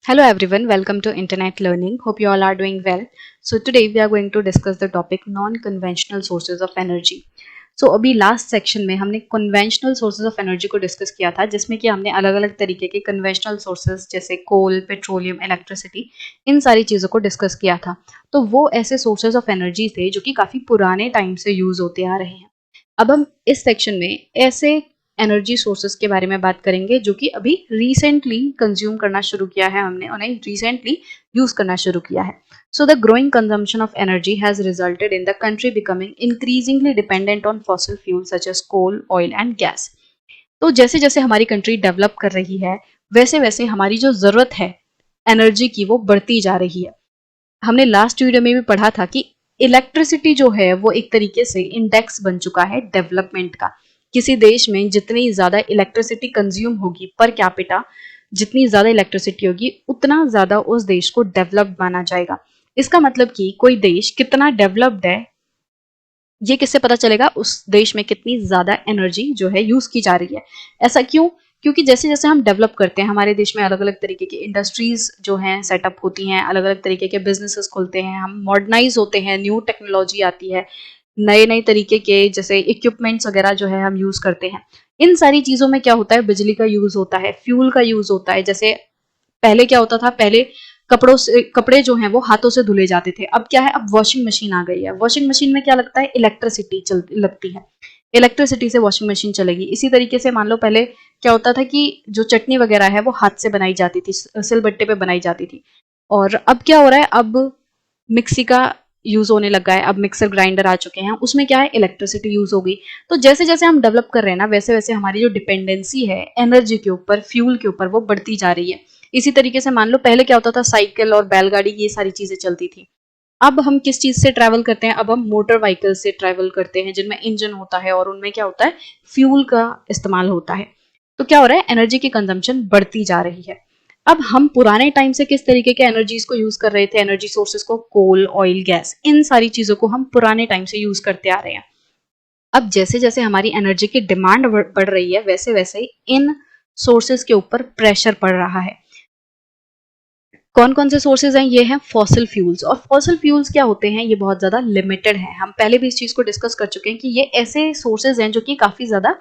Hello everyone, welcome to Internet Learning. Hope you all are doing well. So today we are going to discuss the topic non-conventional sources of energy. So अभी last section में हमने conventional sources of energy को discuss किया था, जिसमें कि हमने अलग अलग तरीके के कन्वेंशनल सोर्सेज जैसे कोल, पेट्रोलियम, इलेक्ट्रिसिटी, इन सारी चीज़ों को डिस्कस किया था। तो वो ऐसे सोर्सेज ऑफ एनर्जी थे जो कि काफ़ी पुराने टाइम से यूज़ होते आ रहे हैं। अब हम इस सेक्शन में ऐसे एनर्जी सोर्सेज के बारे में बात करेंगे जो कि अभी रिसेंटली कंज्यूम करना शुरू किया है, हमने उन्हें रिसेंटली यूज करना शुरू किया है। So the growing consumption of energy has resulted in the country becoming increasingly dependent on fossil fuel such as coal, oil and gas. तो जैसे जैसे हमारी कंट्री डेवलप कर रही है, वैसे वैसे हमारी जो जरूरत है एनर्जी की वो बढ़ती जा रही है। हमने लास्ट वीडियो में भी पढ़ा था कि इलेक्ट्रिसिटी जो है वो एक तरीके से इंडेक्स बन चुका है डेवलपमेंट का। किसी देश में जितनी ज्यादा इलेक्ट्रिसिटी कंज्यूम होगी पर कैपिटा, जितनी ज्यादा इलेक्ट्रिसिटी होगी उतना ज्यादा उस देश को डेवलप्ड माना जाएगा। इसका मतलब कि कोई देश कितना डेवलप्ड है ये किससे पता चलेगा? उस देश में कितनी ज्यादा एनर्जी जो है यूज की जा रही है। ऐसा क्यों? क्योंकि जैसे जैसे हम डेवलप करते हैं, हमारे देश में अलग अलग तरीके की इंडस्ट्रीज जो हैं सेटअप होती हैं, अलग अलग तरीके के बिजनेसेस खुलते हैं, हम मॉडर्नाइज होते हैं, न्यू टेक्नोलॉजी आती है, नए नए तरीके के जैसे इक्विपमेंट्स वगैरह जो है हम यूज करते हैं। इन सारी चीजों में क्या होता है? बिजली का यूज होता है, फ्यूल का यूज होता है। जैसे पहले क्या होता था? पहले कपड़ों से कपड़े जो हैं वो हाथों से धुले जाते थे। अब क्या है? अब वॉशिंग मशीन आ गई है। वॉशिंग मशीन में क्या लगता है? इलेक्ट्रिसिटी लगती है। इलेक्ट्रिसिटी से वॉशिंग मशीन चलेगी। इसी तरीके से मान लो पहले क्या होता था कि जो चटनी वगैरह है वो हाथ से बनाई जाती थी, सिलबट्टे पे बनाई जाती थी। और अब क्या हो रहा है? अब मिक्सी का यूज होने लगा है। अब मिक्सर ग्राइंडर आ चुके हैं, उसमें क्या है? इलेक्ट्रिसिटी यूज हो गई। तो जैसे जैसे हम डेवलप कर रहे हैं ना, वैसे वैसे हमारी जो डिपेंडेंसी है एनर्जी के ऊपर, फ्यूल के ऊपर, वो बढ़ती जा रही है। इसी तरीके से मान लो पहले क्या होता था? साइकिल और बैलगाड़ी, ये सारी चीजें चलती थी। अब हम किस चीज से ट्रैवल करते हैं? अब हम मोटर व्हीकल से ट्रैवल करते हैं, जिनमें इंजन होता है और उनमें क्या होता है? फ्यूल का इस्तेमाल होता है। तो क्या हो रहा है? एनर्जी की कंजम्पशन बढ़ती जा रही है। अब हम पुराने टाइम से किस तरीके के एनर्जीज को यूज कर रहे थे? एनर्जी सोर्सेज को, कोल, ऑयल, गैस, इन सारी चीजों को हम पुराने टाइम से यूज करते आ रहे हैं। अब जैसे जैसे हमारी एनर्जी की डिमांड बढ़ रही है, वैसे वैसे इन सोर्सेज के ऊपर प्रेशर पड़ रहा है। कौन कौन से सोर्सेज हैं? ये हैं फॉसिल फ्यूल्स। और फॉसिल फ्यूल्स क्या होते हैं? ये बहुत ज्यादा लिमिटेड है। हम पहले भी इस चीज को डिस्कस कर चुके हैं कि ये ऐसे सोर्सेज हैं जो कि काफी ज्यादा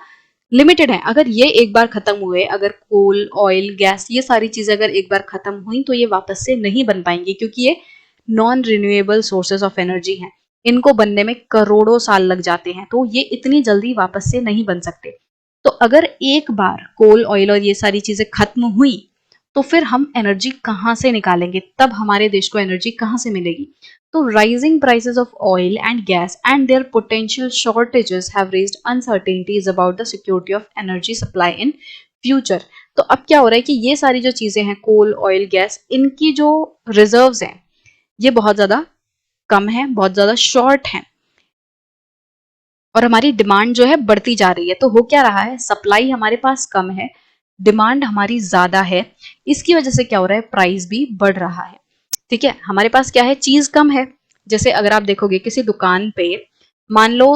लिमिटेड है। अगर ये एक बार खत्म हुए, अगर कोल, ऑयल, गैस, ये सारी चीजें अगर एक बार खत्म हुई तो ये वापस से नहीं बन पाएंगी, क्योंकि ये non renewable sources of energy हैं। इनको बनने में करोड़ों साल लग जाते हैं, तो ये इतनी जल्दी वापस से नहीं बन सकते। तो अगर एक बार कोल, ऑयल और ये सारी चीजें खत्म हुई तो फिर हम एनर्जी कहाँ से निकालेंगे? तब हमारे देश को एनर्जी कहाँ से मिलेगी? तो rising prices of oil and gas and their potential shortages have raised uncertainties about the security of energy supply in future. तो अब क्या हो रहा है कि ये सारी जो चीजें हैं, कोल, ऑयल, गैस, इनकी जो रिजर्व्स हैं ये बहुत ज्यादा कम है, बहुत ज्यादा शॉर्ट है, और हमारी डिमांड जो है बढ़ती जा रही है। तो हो क्या रहा है? सप्लाई हमारे पास कम है, डिमांड हमारी ज्यादा है। इसकी वजह से क्या हो रहा है? प्राइस भी बढ़ रहा है। ठीक है, हमारे पास क्या है? चीज कम है। जैसे अगर आप देखोगे किसी दुकान पे, मान लो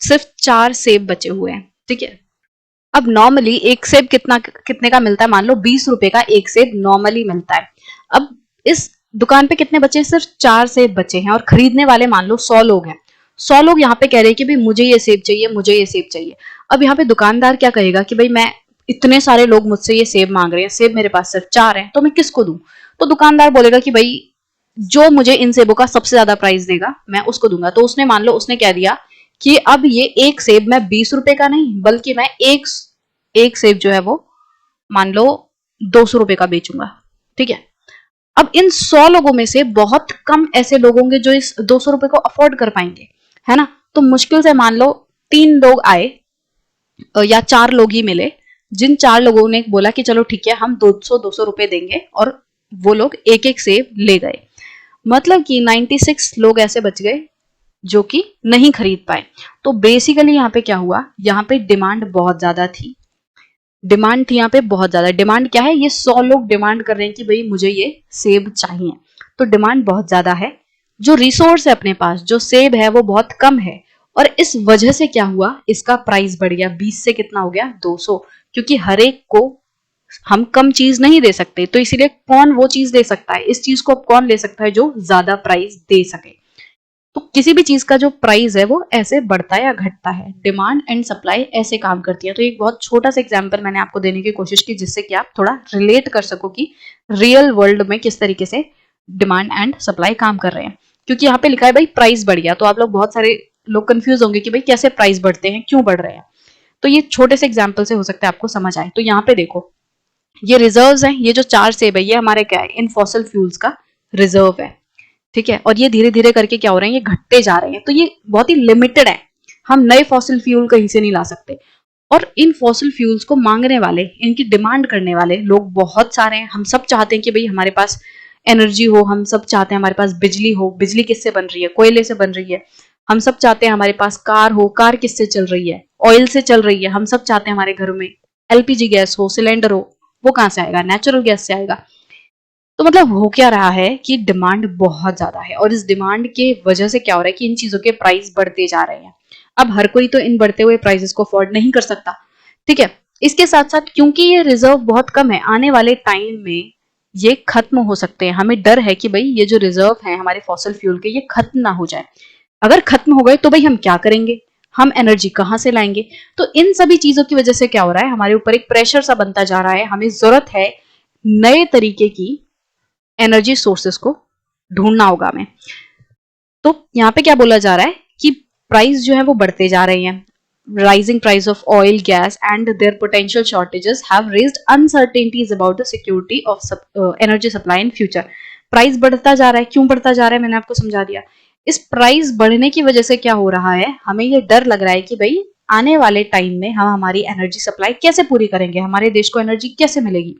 सिर्फ 4 सेब बचे हुए हैं, ठीक है। अब नॉर्मली एक सेब कितने का मिलता है? मान लो 20 रुपए का एक सेब नॉर्मली मिलता है। अब इस दुकान पे कितने बचे हैं? सिर्फ 4 सेब बचे हैं, और खरीदने वाले मान लो 100 लोग हैं। 100 लोग यहाँ पे कह रहे हैं कि भाई मुझे ये सेब चाहिए, मुझे ये सेब चाहिए। अब यहाँ पे दुकानदार क्या कहेगा कि भाई मैं, इतने सारे लोग मुझसे ये सेब मांग रहे हैं, सेब मेरे पास सिर्फ 4 हैं, तो मैं किसको दूं? तो दुकानदार बोलेगा कि भाई जो मुझे इन सेबों का सबसे ज्यादा प्राइस देगा मैं उसको दूंगा। तो उसने, मान लो उसने कह दिया कि अब ये एक सेब मैं 20 रुपए का नहीं, बल्कि मैं एक एक सेब जो है वो मान लो 200 रुपए का बेचूंगा। ठीक है। अब इन 100 लोगों में से बहुत कम ऐसे लोग होंगे जो इस 200 रुपए को अफोर्ड कर पाएंगे, है ना। तो मुश्किल से मान लो 3 लोग आए या 4 लोग ही मिले, जिन 4 लोगों ने बोला कि चलो ठीक है हम 200 रुपए देंगे, और वो लोग एक एक सेब ले गए। मतलब कि 96 लोग ऐसे बच गए जो कि नहीं खरीद पाए। तो बेसिकली यहाँ पे क्या हुआ? यहाँ पे डिमांड बहुत ज्यादा थी। डिमांड थी यहाँ पे बहुत ज्यादा। डिमांड क्या है? ये 100 लोग डिमांड कर रहे हैं कि भाई मुझे ये सेब चाहिए। तो डिमांड बहुत ज्यादा है। जो रिसोर्स है अपने पास, जो सेब है, वो बहुत कम है। और इस वजह से क्या हुआ? इसका प्राइस बढ़ गया। 20 से कितना हो गया? 200। क्योंकि हर एक को हम कम चीज नहीं दे सकते, तो इसीलिए कौन वो चीज दे सकता है, इस चीज को अब कौन ले सकता है जो ज्यादा प्राइस दे सके। तो किसी भी चीज का जो प्राइस है वो ऐसे बढ़ता है या घटता है, डिमांड एंड सप्लाई ऐसे काम करती है। तो एक बहुत छोटा सा एग्जांपल मैंने आपको देने की कोशिश की जिससे कि आप थोड़ा रिलेट कर सको कि रियल वर्ल्ड में किस तरीके से डिमांड एंड सप्लाई काम कर रहे हैं। क्योंकि यहाँ पे लिखा है भाई प्राइस बढ़ गया, तो आप लोग बहुत सारे लोग कंफ्यूज होंगे कि भाई कैसे प्राइस बढ़ते हैं, क्यों बढ़ रहे हैं। तो ये छोटे से एग्जाम्पल से हो सकता है आपको समझ आए। तो यहाँ पे देखो, ये रिजर्व्स हैं, ये जो 4 सेब है ये हमारे क्या है, इन फॉसिल फ्यूल्स का रिजर्व है, ठीक है। और ये धीरे धीरे करके क्या हो रहे हैं, ये घटते जा रहे हैं, तो ये बहुत ही लिमिटेड है। हम नए फॉसिल फ्यूल कहीं से नहीं ला सकते। और इन फॉसिल फ्यूल्स को मांगने वाले, इनकी डिमांड करने वाले लोग बहुत सारे हैं। हम सब चाहते हैं कि भाई हमारे पास एनर्जी हो, हम सब चाहते हैं हमारे पास बिजली हो। बिजली किससे बन रही है, कोयले से बन रही है। हम सब चाहते हैं हमारे पास कार हो, कार किससे चल रही है, ऑयल से चल रही है। हम सब चाहते हैं हमारे घरों में एलपीजी गैस हो, सिलेंडर हो। वो कहां से आएगा, नेचुरल गैस से आएगा। तो मतलब हो क्या रहा है कि डिमांड बहुत ज्यादा है, और इस डिमांड के वजह से क्या हो रहा है कि इन चीजों के प्राइस बढ़ते जा रहे हैं। अब हर कोई तो इन बढ़ते हुए प्राइसेस को अफोर्ड नहीं कर सकता, ठीक है। इसके साथ साथ क्योंकि ये रिजर्व बहुत कम है, आने वाले टाइम में ये खत्म हो सकते हैं। हमें डर है कि भाई ये जो रिजर्व है हमारे फॉसिल फ्यूल के, ये खत्म ना हो जाए। अगर खत्म हो गए तो भाई हम क्या करेंगे, हम एनर्जी कहां से लाएंगे। तो इन सभी चीजों की वजह से क्या हो रहा है, हमारे ऊपर एक प्रेशर सा बनता जा रहा है। हमें जरूरत है नए तरीके की एनर्जी सोर्सेस को ढूंढना होगा हमें। तो यहाँ पे क्या बोला जा रहा है कि प्राइस जो है वो बढ़ते जा रहे हैं। Rising price of oil gas and their potential shortages have raised uncertainties about the security of energy supply in future. Price बढ़ता जा रहा है, क्यों बढ़ता जा रहा है मैंने आपको समझा दिया। इस प्राइस बढ़ने की वजह से क्या हो रहा है, हमें ये डर लग रहा है कि भाई आने वाले टाइम में हम हमारी एनर्जी सप्लाई कैसे पूरी करेंगे, हमारे देश को एनर्जी कैसे मिलेगी,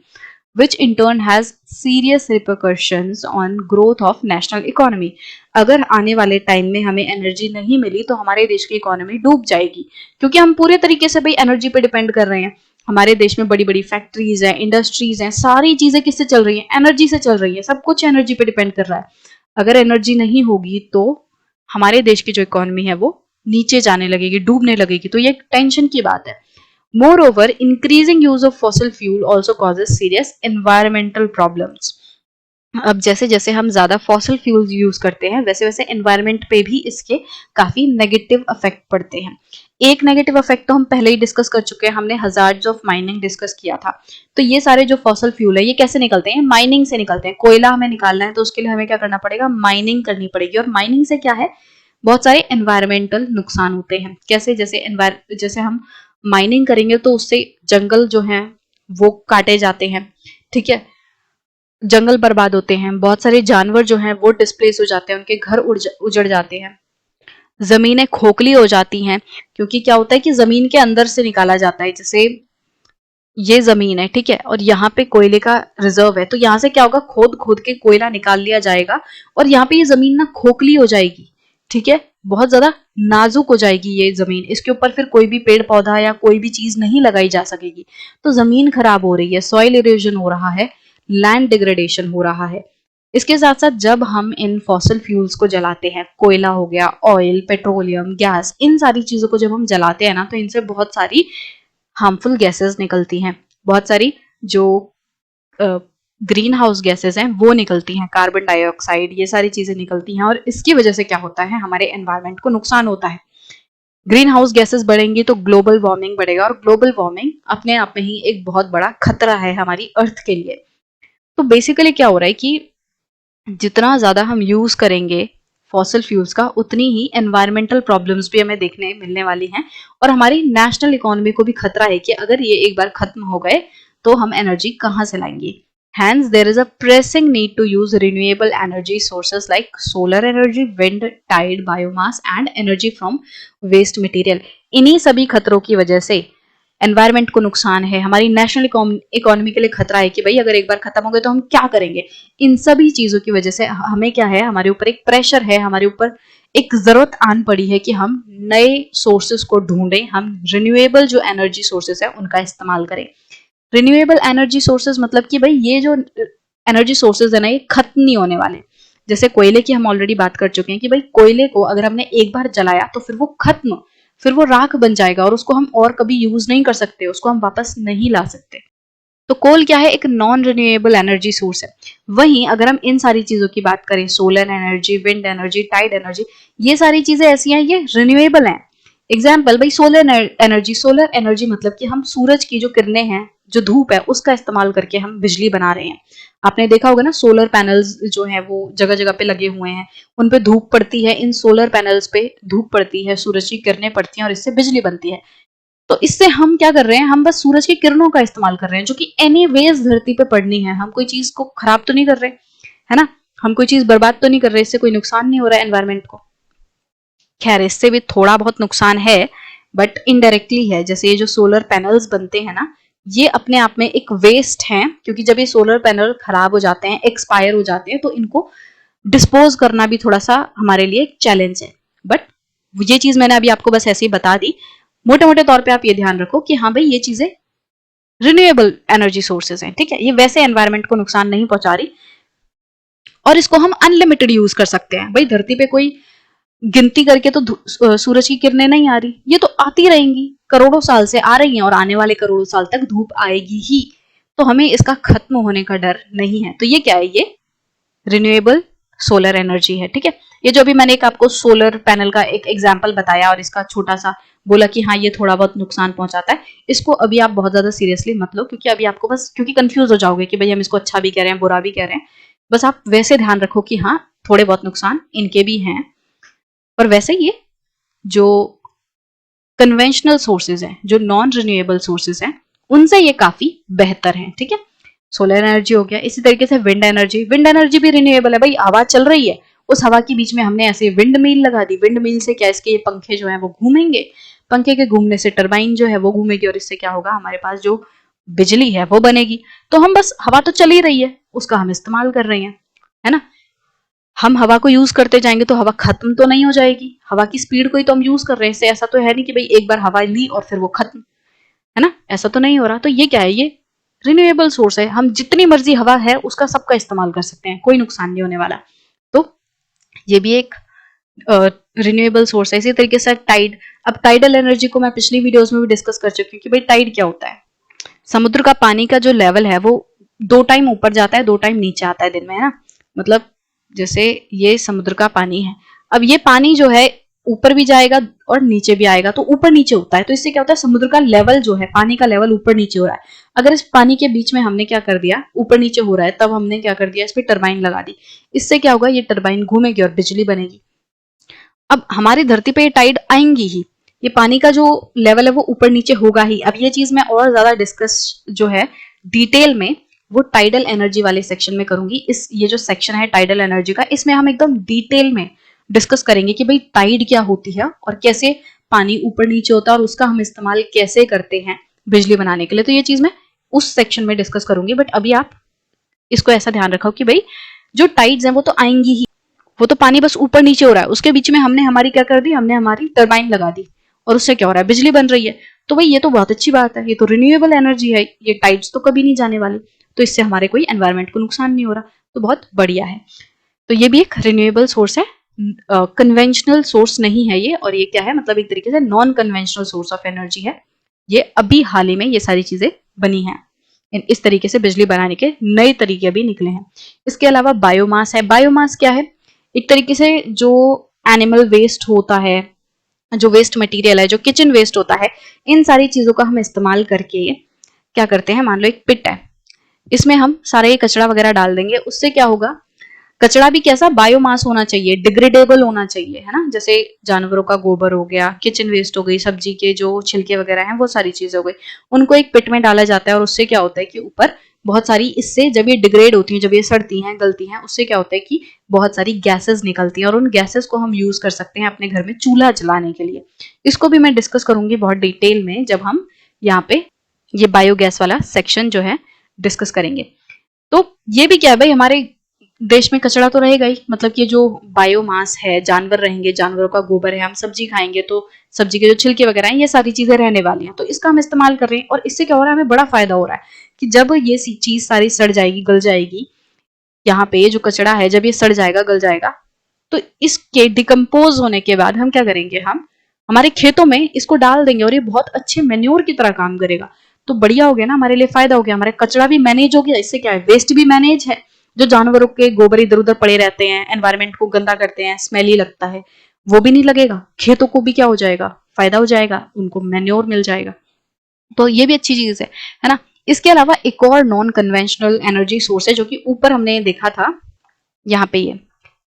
which in turn has serious repercussions on growth of national economy। अगर आने वाले टाइम में हमें एनर्जी नहीं मिली तो हमारे देश की इकोनॉमी डूब जाएगी, क्योंकि हम पूरे तरीके से भाई एनर्जी पे डिपेंड कर रहे हैं। हमारे देश में बड़ी बड़ी फैक्ट्रीज हैं, इंडस्ट्रीज हैं, सारी चीजें किससे चल रही हैं, एनर्जी से चल रही है। सब कुछ एनर्जी पे डिपेंड कर रहा है। अगर एनर्जी नहीं होगी तो हमारे देश की जो इकोनॉमी है वो नीचे जाने लगेगी, डूबने लगेगी। तो ये एक टेंशन की बात है। Moreover, increasing use of fossil fuel also causes serious environmental problems। अब जैसे जैसे हम ज्यादा फॉसिल फ्यूल्स यूज करते हैं वैसे वैसे एनवायरनमेंट पे भी इसके काफी नेगेटिव इफेक्ट पड़ते हैं। एक नेगेटिव इफेक्ट तो हम पहले ही डिस्कस कर चुके हैं, हमने हजार्ड्स ऑफ माइनिंग डिस्कस किया था। तो ये सारे जो फॉसिल फ्यूल है ये कैसे निकलते हैं, माइनिंग से निकलते हैं। कोयला हमें निकालना है तो उसके लिए हमें क्या करना पड़ेगा, माइनिंग करनी पड़ेगी। और माइनिंग से क्या है, बहुत सारे एनवायरमेंटल नुकसान होते हैं। कैसे, जैसे हम माइनिंग करेंगे तो उससे जंगल जो है वो काटे जाते हैं, ठीक है। जंगल बर्बाद होते हैं, बहुत सारे जानवर जो हैं वो डिस्प्लेस हो जाते हैं, उनके घर उजड़ जाते हैं। जमीनें खोखली हो जाती हैं, क्योंकि क्या होता है कि जमीन के अंदर से निकाला जाता है। जैसे ये जमीन है, ठीक है, और यहाँ पे कोयले का रिजर्व है, तो यहाँ से क्या होगा, खोद खोद के कोयला निकाल लिया जाएगा और यहाँ पे ये जमीन ना खोखली हो जाएगी, ठीक है, बहुत ज्यादा नाजुक हो जाएगी ये जमीन। इसके ऊपर फिर कोई भी पेड़ पौधा या कोई भी चीज नहीं लगाई जा सकेगी। तो जमीन खराब हो रही है, सॉइल इरोजन हो रहा है, लैंड डिग्रेडेशन हो रहा है। इसके साथ साथ जब हम इन फॉसिल फ्यूल्स को जलाते हैं, कोयला हो गया, ऑयल, पेट्रोलियम, गैस, इन सारी चीजों को जब हम जलाते हैं ना, तो इनसे बहुत सारी हार्मफुल गैसेस निकलती हैं। बहुत सारी जो ग्रीन हाउस गैसेस हैं वो निकलती हैं, कार्बन डाइऑक्साइड, ये सारी चीजें निकलती हैं। और इसकी वजह से क्या होता है, हमारे एनवायरनमेंट को नुकसान होता है। ग्रीन हाउस गैसेस बढ़ेंगी तो ग्लोबल वार्मिंग बढ़ेगा, और ग्लोबल वार्मिंग अपने आप में ही एक बहुत बड़ा खतरा है हमारी अर्थ के लिए। तो बेसिकली क्या हो रहा है कि जितना ज्यादा हम यूज करेंगे फॉसिल फ्यूल्स का, उतनी ही एनवायरमेंटल प्रॉब्लम्स भी हमें देखने मिलने वाली हैं। और हमारी नेशनल इकोनॉमी को भी खतरा है कि अगर ये एक बार खत्म हो गए तो हम एनर्जी कहाँ से लाएंगे। Hence, there is a pressing need to use renewable energy sources like solar energy, wind, tide, biomass and energy from waste material। इन्हीं सभी खतरों की वजह से एनवायरमेंट को नुकसान है, हमारी नेशनल इकोनॉमी के लिए खतरा है कि भाई अगर एक बार खत्म हो गए तो हम क्या करेंगे। इन सभी चीजों की वजह से हमें क्या है, हमारे ऊपर एक प्रेशर है, हमारे ऊपर एक जरूरत आन पड़ी है कि हम नए सोर्सेस को ढूंढें, हम रिन्यूएबल जो एनर्जी सोर्सेस है उनका इस्तेमाल करें। रिन्यूएबल एनर्जी सोर्सेज मतलब कि भाई ये जो एनर्जी सोर्सेज है ना, ये खत्म नहीं होने वाले। जैसे कोयले की हम ऑलरेडी बात कर चुके हैं कि भाई कोयले को अगर हमने एक बार जलाया तो फिर वो खत्म, फिर वो राख बन जाएगा और उसको हम और कभी यूज नहीं कर सकते, उसको हम वापस नहीं ला सकते। तो कोल क्या है, एक नॉन रिन्यूएबल एनर्जी सोर्स है। वहीं अगर हम इन सारी चीजों की बात करें, solar energy, wind energy, tide energy, ये सारी चीजें ऐसी हैं, ये रिन्यूएबल हैं। एग्जाम्पल भाई सोलर एनर्जी, सोलर एनर्जी मतलब कि हम सूरज की जो किरणें हैं, जो धूप है, उसका इस्तेमाल करके हम बिजली बना रहे हैं। आपने देखा होगा ना, सोलर पैनल्स जो है वो जगह जगह पे लगे हुए हैं, उन पे धूप पड़ती है, इन सोलर पैनल्स पे धूप पड़ती है, सूरज की किरणें पड़ती हैं और इससे बिजली बनती है। तो इससे हम क्या कर रहे हैं, हम बस सूरज की किरणों का इस्तेमाल कर रहे हैं, जो कि एनीवेज धरती पे पड़नी है। हम कोई चीज को खराब तो नहीं कर रहे, है ना, हम कोई चीज बर्बाद तो नहीं कर रहे, इससे कोई नुकसान नहीं हो रहा है एनवायरमेंट को। खैर इससे भी थोड़ा बहुत नुकसान है, बट इनडायरेक्टली है। जैसे ये जो सोलर पैनल्स बनते हैं ना, ये अपने आप में एक वेस्ट है, क्योंकि जब ये सोलर पैनल खराब हो जाते हैं, एक्सपायर हो जाते हैं, तो इनको डिस्पोज करना भी थोड़ा सा हमारे लिए एक चैलेंज है। बट ये चीज मैंने अभी आपको बस ऐसे ही बता दी। मोटे मोटे तौर पे आप ये ध्यान रखो कि हाँ भाई ये चीजें रिन्यूएबल एनर्जी सोर्सेज हैं, ठीक है, ये वैसे एनवायरमेंट को नुकसान नहीं पहुंचा रही और इसको हम अनलिमिटेड यूज कर सकते हैं। भाई धरती पे कोई गिनती करके तो सूरज की किरणें नहीं आ रही, ये तो आती रहेंगी, करोड़ों साल से आ रही हैं और आने वाले करोड़ों साल तक धूप आएगी ही। तो हमें इसका खत्म होने का डर नहीं है। तो ये क्या है, ये रिन्यूएबल सोलर एनर्जी है, ठीक है। ये जो अभी मैंने एक आपको सोलर पैनल का एक एग्जांपल बताया और इसका छोटा सा बोला कि हाँ ये थोड़ा बहुत नुकसान पहुंचाता है, इसको अभी आप बहुत ज्यादा सीरियसली मत लो, क्योंकि अभी आपको बस, क्योंकि कंफ्यूज हो जाओगे कि भाई हम इसको अच्छा भी कह रहे हैं, बुरा भी कह रहे हैं। बस आप वैसे ध्यान रखो कि हाँ थोड़े बहुत नुकसान इनके भी हैं, पर वैसे ये जो कन्वेंशनल सोर्सेज हैं, जो नॉन रिन्यूएबल सोर्सेज हैं, उनसे ये काफी बेहतर है, ठीक है। सोलर एनर्जी हो गया, इसी तरीके से विंड एनर्जी, विंड एनर्जी भी रिन्यूएबल है। भाई हवा चल रही है, उस हवा के बीच में हमने ऐसे विंड मिल लगा दी। विंड मिल से क्या, इसके ये पंखे जो है वो घूमेंगे, पंखे के घूमने से टरबाइन जो है वो घूमेगी और इससे क्या होगा, हमारे पास जो बिजली है वो बनेगी। तो हम बस, हवा तो चल ही रही है, उसका हम इस्तेमाल कर रहे हैं, है ना। हम हवा को यूज करते जाएंगे तो हवा खत्म तो नहीं हो जाएगी, हवा की स्पीड को ही तो हम यूज कर रहे हैं। इससे ऐसा तो है नहीं कि भाई एक बार हवा ली और फिर वो खत्म, है ना, ऐसा तो नहीं हो रहा। तो ये क्या है, ये रिन्यूएबल सोर्स है, हम जितनी मर्जी हवा है उसका सबका इस्तेमाल कर सकते हैं, कोई नुकसान नहीं होने वाला। तो ये भी एक रिन्यूएबल सोर्स है। इसी तरीके से टाइड, अब टाइडल एनर्जी को मैं पिछली वीडियोस में भी डिस्कस कर चुकी हूँ कि भाई टाइड क्या होता है। समुद्र का पानी का जो लेवल है वो 2 टाइम ऊपर जाता है, 2 टाइम नीचे आता है दिन में, है ना। मतलब जैसे ये समुद्र का पानी है, अब ये पानी जो है ऊपर भी जाएगा और नीचे भी आएगा, तो ऊपर नीचे होता है। तो इससे क्या होता है, समुद्र का लेवल जो है, पानी का लेवल ऊपर नीचे हो रहा है। अगर इस पानी के बीच में हमने क्या कर दिया, ऊपर नीचे हो रहा है, तब हमने क्या कर दिया, इस पर टरबाइन लगा दी। इससे क्या होगा, ये टरबाइन घूमेगी और बिजली बनेगी। अब हमारी धरती पे ये टाइड आएंगी ही, ये पानी का जो लेवल है वो ऊपर नीचे होगा ही। अब ये चीज मैं और ज्यादा डिस्कस जो है डिटेल में वो टाइडल एनर्जी वाले सेक्शन में करूंगी। इस ये जो सेक्शन है टाइडल एनर्जी का, इसमें हम एकदम डिटेल में डिस्कस करेंगे कि भाई टाइड क्या होती है और कैसे पानी ऊपर नीचे होता है और उसका हम इस्तेमाल कैसे करते हैं बिजली बनाने के लिए। तो ये चीज मैं उस सेक्शन में डिस्कस करूंगी। बट अभी आप इसको ऐसा ध्यान रखो कि भाई जो टाइड्स हैं वो तो आएंगी ही, वो तो पानी बस ऊपर नीचे हो रहा है, उसके बीच में हमने हमारी क्या कर दी, हमने हमारी टरबाइन लगा दी और उससे क्या हो रहा है, बिजली बन रही है। तो भाई ये तो बहुत अच्छी बात है, ये तो रिन्यूएबल एनर्जी है, ये टाइड्स तो कभी नहीं जाने वाली, तो इससे हमारे कोई एनवायरमेंट को नुकसान नहीं हो रहा, तो बहुत बढ़िया है। तो ये भी एक रिन्यूएबल सोर्स है, कन्वेंशनल सोर्स नहीं है ये। और ये क्या है, मतलब एक तरीके से non conventional source of energy है। ये अभी हाल ही में ये सारी चीजें बनी हैं, इस तरीके से बिजली बनाने के नए तरीके भी निकले हैं। इसके अलावा बायोमास है। बायोमास क्या है, एक तरीके से जो एनिमल वेस्ट होता है, जो वेस्ट मटेरियल है, जो किचन वेस्ट होता है, इन सारी चीजों का हम इस्तेमाल करके क्या करते हैं, मान लो एक पिट है, इसमें हम सारे कचरा वगैरह डाल देंगे। उससे क्या होगा, कचरा भी कैसा, बायोमास होना चाहिए, डिग्रेडेबल होना चाहिए, है ना। जैसे जानवरों का गोबर हो गया, किचन वेस्ट हो गई, सब्जी के जो छिलके वगैरह हैं, वो सारी चीजें हो गई, उनको एक पिट में डाला जाता है। और उससे क्या होता है कि ऊपर बहुत सारी, इससे जब ये डिग्रेड होती हैं, जब ये सड़ती हैं, गलती हैं, उससे क्या होता है कि बहुत सारी गैसेस निकलती हैं और उन गैसेस को हम यूज कर सकते हैं अपने घर में चूल्हा जलाने के लिए। इसको भी मैं डिस्कस करूंगी बहुत डिटेल में जब हम यहाँ पे ये बायोगैस वाला सेक्शन जो है डिस्कस करेंगे। तो ये भी क्या है भाई, हमारे देश में कचरा तो रहेगा ही, मतलब कि जो बायोमास है, जानवर रहेंगे, जानवरों का गोबर है, हम सब्जी खाएंगे तो सब्जी के जो छिलके वगैरह हैं, ये सारी चीजें रहने वाली हैं, तो इसका हम इस्तेमाल कर रहे हैं। और इससे क्या हो रहा है, हमें बड़ा फायदा हो रहा है कि जब ये चीज सारी सड़ जाएगी, गल जाएगी, यहाँ पे ये जो कचरा है जब ये सड़ जाएगा, गल जाएगा, तो इसके डिकम्पोज होने के बाद हम क्या करेंगे, हम हमारे खेतों में इसको डाल देंगे और ये बहुत अच्छे मेन्योर की तरह काम करेगा। तो बढ़िया हो गया ना, हमारे लिए फायदा हो गया, हमारा कचरा भी मैनेज हो गया, इससे क्या है, वेस्ट भी मैनेज है। जो जानवरों के गोबर इधर उधर पड़े रहते हैं, एनवायरमेंट को गंदा करते हैं, स्मेली लगता है, वो भी नहीं लगेगा। खेतों को भी क्या हो जाएगा, फायदा हो जाएगा, उनको मैन्योर मिल जाएगा। तो ये भी अच्छी चीज है ना। इसके अलावा एक और नॉन कन्वेंशनल एनर्जी सोर्स है जो कि ऊपर हमने देखा था, यहाँ पे ये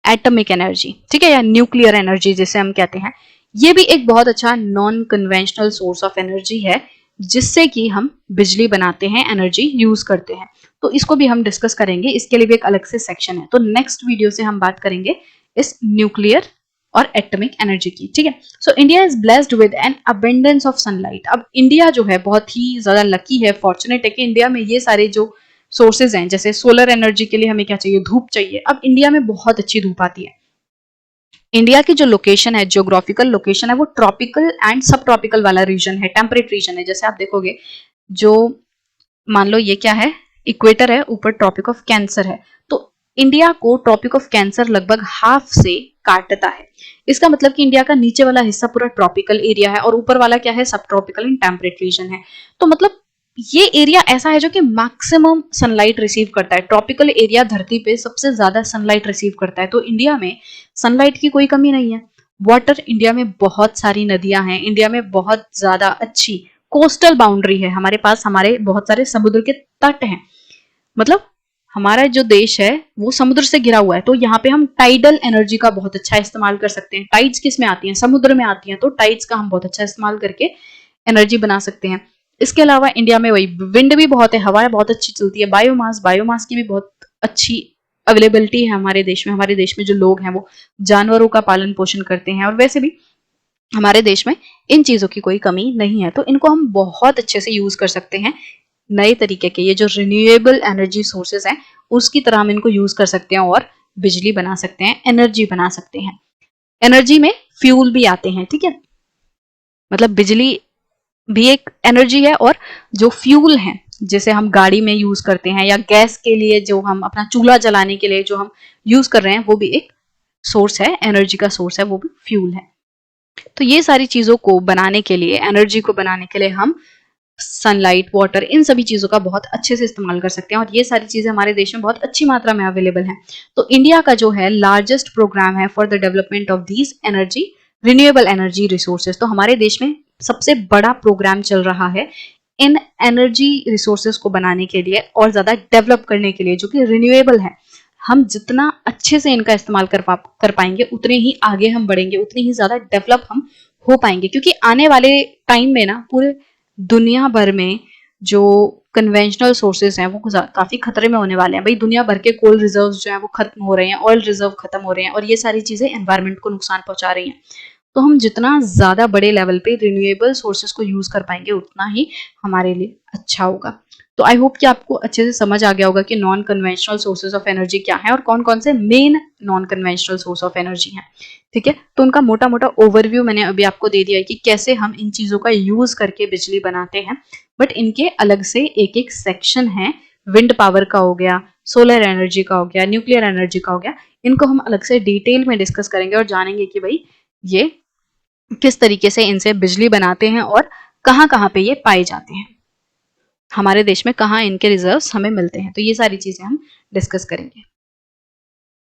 एटॉमिक एनर्जी, ठीक है, या न्यूक्लियर एनर्जी जिसे हम कहते हैं। ये भी एक बहुत अच्छा non conventional source of energy है, जिससे कि हम बिजली बनाते हैं, एनर्जी यूज करते हैं। तो इसको भी हम डिस्कस करेंगे, इसके लिए भी एक अलग से सेक्शन है। तो नेक्स्ट वीडियो से हम बात करेंगे इस न्यूक्लियर और एटॉमिक एनर्जी की, ठीक है। So India is blessed with an abundance of sunlight. अब इंडिया जो है बहुत ही ज्यादा लकी है, फॉर्चुनेट है कि इंडिया में ये सारे जो सोर्सेज हैं, जैसे सोलर एनर्जी के लिए हमें क्या चाहिए, धूप चाहिए। अब इंडिया में बहुत अच्छी धूप आती है। इंडिया की जो लोकेशन है, ज्योग्राफिकल लोकेशन है, वो ट्रॉपिकल एंड सब ट्रॉपिकल वाला रीजन है, टेम्परेट रीजन है। जैसे आप देखोगे, जो मान लो ये क्या है, इक्वेटर है, ऊपर ट्रॉपिक ऑफ कैंसर है, तो इंडिया को ट्रॉपिक ऑफ कैंसर लगभग हाफ से काटता है। इसका मतलब कि इंडिया का नीचे वाला हिस्सा पूरा ट्रॉपिकल एरिया है और ऊपर वाला क्या है, सब ट्रॉपिकल एंड टेम्परेट रीजन है। तो मतलब ये एरिया ऐसा है जो कि मैक्सिमम सनलाइट रिसीव करता है। ट्रॉपिकल एरिया धरती पे सबसे ज्यादा सनलाइट रिसीव करता है, तो इंडिया में सनलाइट की कोई कमी नहीं है। वाटर, इंडिया में बहुत सारी नदियां हैं, इंडिया में बहुत ज्यादा अच्छी कोस्टल बाउंड्री है, हमारे पास हमारे बहुत सारे समुद्र के तट हैं। मतलब हमारा जो देश है वो समुद्र से घिरा हुआ है, तो यहाँ पे हम टाइडल एनर्जी का बहुत अच्छा इस्तेमाल कर सकते हैं। टाइड्स किस में आती हैं, समुद्र में आती हैं, तो टाइड्स का हम बहुत अच्छा इस्तेमाल करके एनर्जी बना सकते हैं। इसके अलावा इंडिया में वही विंड भी बहुत है, हवाएं बहुत अच्छी चलती है। बायोमास की भी बहुत अच्छी अवेलेबिलिटी है हमारे देश में। हमारे देश में जो लोग हैं वो जानवरों का पालन पोषण करते हैं, और वैसे भी हमारे देश में इन चीजों की कोई कमी नहीं है, तो इनको हम बहुत अच्छे से यूज कर सकते हैं। नए तरीके के ये जो रिन्यूएबल एनर्जी सोर्सेज हैं, उसकी तरह हम इनको यूज कर सकते हैं और बिजली बना सकते हैं, एनर्जी बना सकते हैं। एनर्जी में फ्यूल भी आते हैं, ठीक है, मतलब बिजली भी एक एनर्जी है, और जो फ्यूल है जिसे हम गाड़ी में यूज करते हैं, या गैस के लिए जो हम अपना चूल्हा जलाने के लिए जो हम यूज कर रहे हैं, वो भी एक सोर्स है, एनर्जी का सोर्स है, वो भी फ्यूल है। तो ये सारी चीजों को बनाने के लिए, एनर्जी को बनाने के लिए हम सनलाइट, वाटर, इन सभी चीजों का बहुत अच्छे से इस्तेमाल कर सकते हैं, और ये सारी चीजें हमारे देश में बहुत अच्छी मात्रा में अवेलेबल हैं। तो इंडिया का जो है लार्जेस्ट प्रोग्राम है for the development of these energy, renewable energy resources. तो हमारे देश में सबसे बड़ा प्रोग्राम चल रहा है इन एनर्जी रिसोर्सेज को बनाने के लिए और ज्यादा डेवलप करने के लिए, जो कि रिन्यूएबल है। हम जितना अच्छे से इनका इस्तेमाल कर पाएंगे, उतने ही आगे हम बढ़ेंगे, उतनी ही ज्यादा डेवलप हम हो पाएंगे। क्योंकि आने वाले टाइम में ना पूरे दुनिया भर में जो कन्वेंशनल सोर्सेज हैं वो काफी खतरे में होने वाले हैं। भाई दुनिया भर के कोल रिजर्व्स जो हैं वो खत्म हो रहे हैं, ऑयल रिजर्व खत्म हो रहे हैं, और ये सारी चीजें एनवायरनमेंट को नुकसान पहुंचा रही हैं। तो हम जितना ज्यादा बड़े लेवल पे रिन्यूएबल सोर्सेज को यूज कर पाएंगे, उतना ही हमारे लिए अच्छा होगा। तो आई होप कि आपको अच्छे से समझ आ गया होगा कि non conventional sources of energy क्या है और कौन कौन से main non conventional source of energy हैं, ठीक है। तो उनका मोटा मोटा ओवरव्यू मैंने अभी आपको दे दिया है कि कैसे हम इन चीजों का यूज करके बिजली बनाते हैं। बट इनके अलग से एक एक सेक्शन है, विंड पावर का हो गया, सोलर एनर्जी का हो गया, न्यूक्लियर एनर्जी का हो गया। इनको हम अलग से डिटेल में डिस्कस करेंगे और जानेंगे कि भाई ये किस तरीके से इनसे बिजली बनाते हैं और कहाँ कहाँ पे ये पाए जाते हैं, हमारे देश में कहाँ इनके रिजर्व्स हमें मिलते हैं। तो ये सारी चीजें हम डिस्कस करेंगे।